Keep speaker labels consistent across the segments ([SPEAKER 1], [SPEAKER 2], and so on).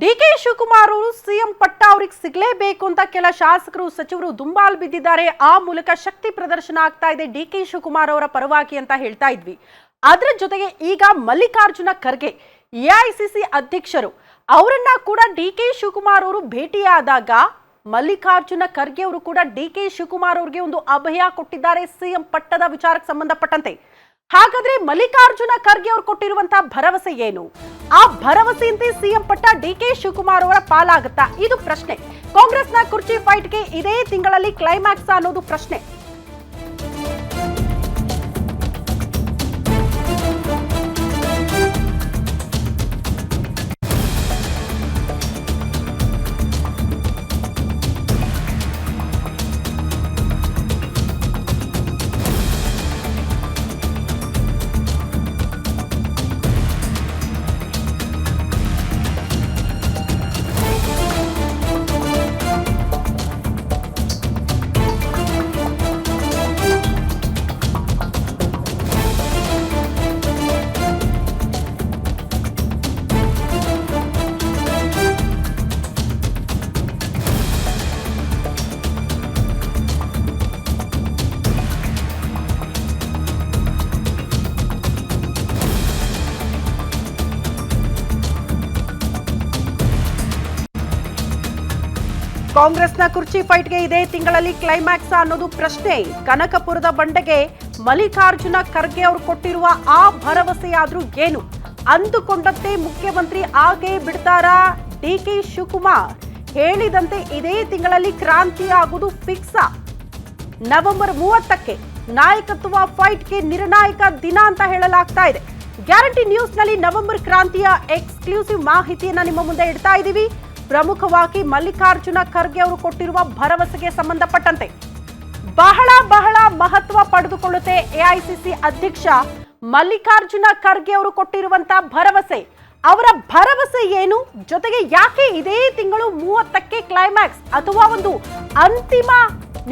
[SPEAKER 1] DK Shivakumar ಅವರು CM ಪಟ್ಟ ಅವರಿಗೆ ಸಿಗಲೇಬೇಕು ಅಂತ ಕೆಲ ಶಾಸಕರು ಸಚಿವರು ದುಂಬಾಲು ಬಿದ್ದಿದ್ದಾರೆ. ಆ ಮೂಲಕ ಶಕ್ತಿ ಪ್ರದರ್ಶನ ಆಗ್ತಾ ಇದೆ ಡಿಕೆ ಶಿವಕುಮಾರ್ ಅವರ ಪರವಾಗಿ ಅಂತ ಹೇಳ್ತಾ ಇದ್ವಿ. ಅದರ ಜೊತೆಗೆ ಈಗ ಮಲ್ಲಿಕಾರ್ಜುನ ಖರ್ಗೆ ಎಐಸಿಸಿ ಅಧ್ಯಕ್ಷರು ಅವರನ್ನ ಕೂಡ ಡಿಕೆ ಶಿವಕುಮಾರ್ ಅವರು ಭೇಟಿಯಾದಾಗ ಮಲ್ಲಿಕಾರ್ಜುನ ಖರ್ಗೆ ಅವರು ಕೂಡ ಡಿಕೆ ಶಿವಕುಮಾರ್ ಅವರಿಗೆ ಒಂದು ಅಭಯ ಕೊಟ್ಟಿದ್ದಾರೆ ಸಿಎಂ ಪಟ್ಟದ ವಿಚಾರಕ್ಕೆ ಸಂಬಂಧಪಟ್ಟಂತೆ. ಹಾಗಾದ್ರೆ ಮಲ್ಲಿಕಾರ್ಜುನ ಖರ್ಗೆ ಅವರು ಕೊಟ್ಟಿರುವಂತಹ ಭರವಸೆ ಏನು? ಆ ಭರವಸೆಯಂತೆ ಸಿಎಂ ಪಟ್ಟ ಡಿಕೆ ಶಿವಕುಮಾರ್ ಅವರ ಪಾಲಾಗುತ್ತಾ? ಇದು ಪ್ರಶ್ನೆ. ಕಾಂಗ್ರೆಸ್ನ ಕುರ್ಚಿ ಫೈಟ್ಗೆ ಇದೇ ತಿಂಗಳಲ್ಲಿ ಕ್ಲೈಮ್ಯಾಕ್ಸ್ ಅನ್ನೋದು ಪ್ರಶ್ನೆ. ಕಾಂಗ್ರೆಸ್ನ ಕುರ್ಚಿ ಫೈಟ್ಗೆ ಇದೇ ತಿಂಗಳಲ್ಲಿ ಕ್ಲೈಮ್ಯಾಕ್ಸ್ ಅನ್ನೋದು ಪ್ರಶ್ನೆ. ಕನಕಪುರದ ಬಂಡೆಗೆ ಮಲ್ಲಿಕಾರ್ಜುನ ಖರ್ಗೆ ಅವರು ಕೊಟ್ಟಿರುವ ಆ ಭರವಸೆಯಾದ್ರೂ ಏನು? ಅಂದುಕೊಂಡಂತೆ ಮುಖ್ಯಮಂತ್ರಿ ಆಗೇ ಬಿಡ್ತಾರಾ ಡಿಕೆ ಶಿವಕುಮಾರ್? ಹೇಳಿದಂತೆ ಇದೇ ತಿಂಗಳಲ್ಲಿ ಕ್ರಾಂತಿ ಆಗುವುದು ಫಿಕ್ಸಾ? ನವೆಂಬರ್ 30ಕ್ಕೆ ನಾಯಕತ್ವ ಫೈಟ್ಗೆ ನಿರ್ಣಾಯಕ ದಿನ ಅಂತ ಹೇಳಲಾಗ್ತಾ ಇದೆ. ಗ್ಯಾರಂಟಿ ನ್ಯೂಸ್ನಲ್ಲಿ ನವೆಂಬರ್ ಕ್ರಾಂತಿಯ ಎಕ್ಸ್ಕ್ಲೂಸಿವ್ ಮಾಹಿತಿಯನ್ನ ನಿಮ್ಮ ಮುಂದೆ ಇಡ್ತಾ ಇದ್ದೀವಿ. ಪ್ರಮುಖವಾಗಿ ಮಲ್ಲಿಕಾರ್ಜುನ ಖರ್ಗೆ ಅವರು ಕೊಟ್ಟಿರುವ ಭರವಸೆಗೆ ಸಂಬಂಧಪಟ್ಟಂತೆ ಬಹಳ ಮಹತ್ವ ಪಡೆದುಕೊಳ್ಳುತ್ತೆ ಎಐಸಿಸಿ ಅಧ್ಯಕ್ಷ ಮಲ್ಲಿಕಾರ್ಜುನ ಖರ್ಗೆ ಅವರು ಕೊಟ್ಟಿರುವಂತಹ ಭರವಸೆ. ಅವರ ಭರವಸೆ ಏನು? ಜೊತೆಗೆ ಯಾಕೆ ಇದೇ ತಿಂಗಳು 30ಕ್ಕೆ ಕ್ಲೈಮ್ಯಾಕ್ಸ್ ಅಥವಾ ಒಂದು ಅಂತಿಮ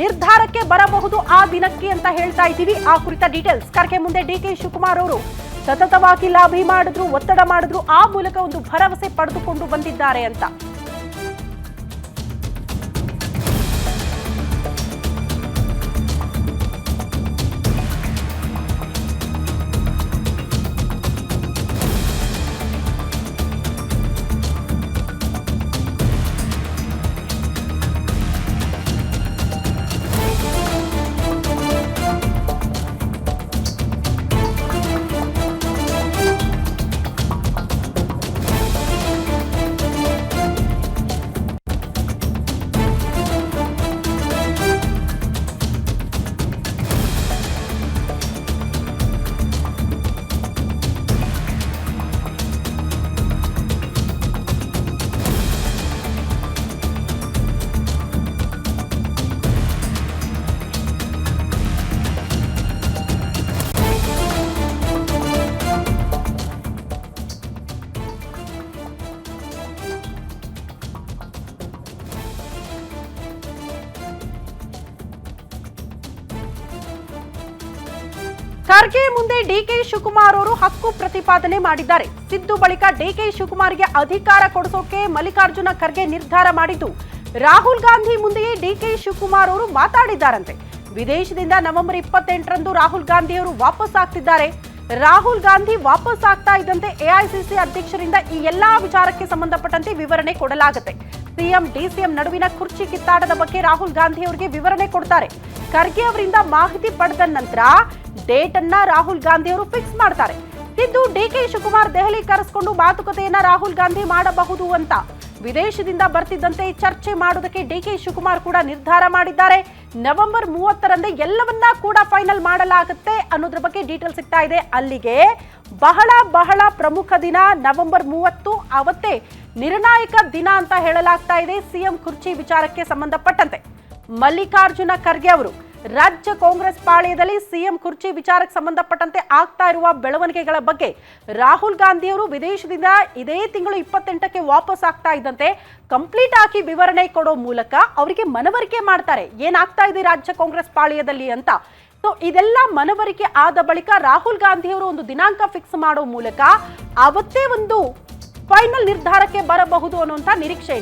[SPEAKER 1] ನಿರ್ಧಾರಕ್ಕೆ ಬರಬಹುದು ಆ ದಿನಕ್ಕೆ ಅಂತ ಹೇಳ್ತಾ ಇದ್ದೀವಿ. ಆ ಕುರಿತ ಡೀಟೇಲ್ಸ್. ಖರ್ಗೆ ಮುಂದೆ ಡಿಕೆ ಶಿವಕುಮಾರ್ ಅವರು ಸತತವಾಗಿ ಲಾಬಿ ಮಾಡಿದ್ರು, ಒತ್ತಡ ಮಾಡಿದ್ರು, ಆ ಮೂಲಕ ಒಂದು ಭರವಸೆ ಪಡೆದುಕೊಂಡು ಬಂದಿದ್ದಾರೆ ಅಂತ. ಖರ್ಗೆ ಮುಂದೆ ಡಿಕೆ ಶಿವಕುಮಾರ್ ಅವರು ಹಕ್ಕು ಪ್ರತಿಪಾದನೆ ಮಾಡಿದ್ದಾರೆ. ಸಿದ್ದು ಬಳಿಕ ಡಿಕೆ ಶಿವಕುಮಾರ್ಗೆ ಅಧಿಕಾರ ಕೊಡಿಸೋಕೆ ಮಲ್ಲಿಕಾರ್ಜುನ ಖರ್ಗೆ ನಿರ್ಧಾರ ಮಾಡಿದ್ದು ರಾಹುಲ್ ಗಾಂಧಿ ಮುಂದೆಯೇ ಡಿಕೆ ಶಿವಕುಮಾರ್ ಅವರು ಮಾತಾಡಿದ್ದಾರಂತೆ. ವಿದೇಶದಿಂದ ನವೆಂಬರ್ 28ರಂದು ರಾಹುಲ್ ಗಾಂಧಿ ಅವರು ವಾಪಸ್ ಆಗ್ತಿದ್ದಾರೆ. ರಾಹುಲ್ ಗಾಂಧಿ ವಾಪಸ್ ಆಗ್ತಾ ಇದ್ದಂತೆ ಎಐಸಿಸಿ ಅಧ್ಯಕ್ಷರಿಂದ ಈ ಎಲ್ಲಾ ವಿಚಾರಕ್ಕೆ ಸಂಬಂಧಪಟ್ಟಂತೆ ವಿವರಣೆ ಕೊಡಲಾಗುತ್ತೆ. ಸಿಎಂ ಡಿಸಿಎಂ ನಡುವಿನ ಕುರ್ಚಿ ಕಿತ್ತಾಟದ ಬಗ್ಗೆ ರಾಹುಲ್ ಗಾಂಧಿ ಅವರಿಗೆ ವಿವರಣೆ ಕೊಡ್ತಾರೆ. ಖರ್ಗೆ ಅವರಿಂದ ಮಾಹಿತಿ ಪಡೆದ ನಂತರ ಡೇಟ್ ಅನ್ನ ರಾಹುಲ್ ಗಾಂಧಿ ಅವರು ಫಿಕ್ಸ್ ಮಾಡ್ತಾರೆ. ಸಿದ್ದು ಡಿಕೆ ಶಿವಕುಮಾರ್ ದೆಹಲಿ ಕರೆಸಿಕೊಂಡು ಮಾತುಕತೆಯನ್ನ ರಾಹುಲ್ ಗಾಂಧಿ ಮಾಡಬಹುದು ಅಂತ ವಿದೇಶದಿಂದ ಬರ್ತಿದ್ದಂತೆ ಚರ್ಚೆ ಮಾಡೋದಕ್ಕೆ ಡಿಕೆ ಶಿವಕುಮಾರ್ ಕೂಡ ನಿರ್ಧಾರ ಮಾಡಿದ್ದಾರೆ. ನವೆಂಬರ್ 30ರಂದೇ ಎಲ್ಲವನ್ನ ಕೂಡ ಫೈನಲ್ ಮಾಡಲಾಗುತ್ತೆ ಅನ್ನೋದ್ರ ಬಗ್ಗೆ ಡೀಟೇಲ್ ಸಿಗ್ತಾ ಇದೆ. ಅಲ್ಲಿಗೆ ಬಹಳ ಪ್ರಮುಖ ದಿನ ನವೆಂಬರ್ 30. ಅವತ್ತೇ ನಿರ್ಣಾಯಕ ದಿನ ಅಂತ ಹೇಳಲಾಗ್ತಾ ಇದೆ ಸಿಎಂ ಕುರ್ಚಿ ವಿಚಾರಕ್ಕೆ ಸಂಬಂಧಪಟ್ಟಂತೆ. ಮಲ್ಲಿಕಾರ್ಜುನ ಖರ್ಗೆ ಅವರು ರಾಜ್ಯ ಕಾಂಗ್ರೆಸ್ ಪಾಳೆಯದಲ್ಲಿ ಸಿಎಂ ಕುರ್ಚಿ ವಿಚಾರಕ್ಕೆ ಸಂಬಂಧಪಟ್ಟಂತೆ ಆಗ್ತಾ ಇರುವ ಬೆಳವಣಿಗೆಗಳ ಬಗ್ಗೆ ರಾಹುಲ್ ಗಾಂಧಿ ಅವರು ವಿದೇಶದಿಂದ ಇದೇ ತಿಂಗಳು 28ಕ್ಕೆ ವಾಪಸ್ ಆಗ್ತಾ ಇದ್ದಂತೆ ಕಂಪ್ಲೀಟ್ ಆಗಿ ವಿವರಣೆ ಕೊಡೋ ಮೂಲಕ ಅವರಿಗೆ ಮನವರಿಕೆ ಮಾಡ್ತಾರೆ ಏನಾಗ್ತಾ ಇದೆ ರಾಜ್ಯ ಕಾಂಗ್ರೆಸ್ ಪಾಳೆಯದಲ್ಲಿ ಅಂತ. ಸೊ ಇದೆಲ್ಲ ಮನವರಿಕೆ ಆದ ಬಳಿಕ ರಾಹುಲ್ ಗಾಂಧಿ ಅವರು ಒಂದು ದಿನಾಂಕ ಫಿಕ್ಸ್ ಮಾಡೋ ಮೂಲಕ ಅವತ್ತೇ ಒಂದು ಫೈನಲ್ ನಿರ್ಧಾರಕ್ಕೆ ಬರಬಹುದು ಅನ್ನುವಂತ ನಿರೀಕ್ಷೆ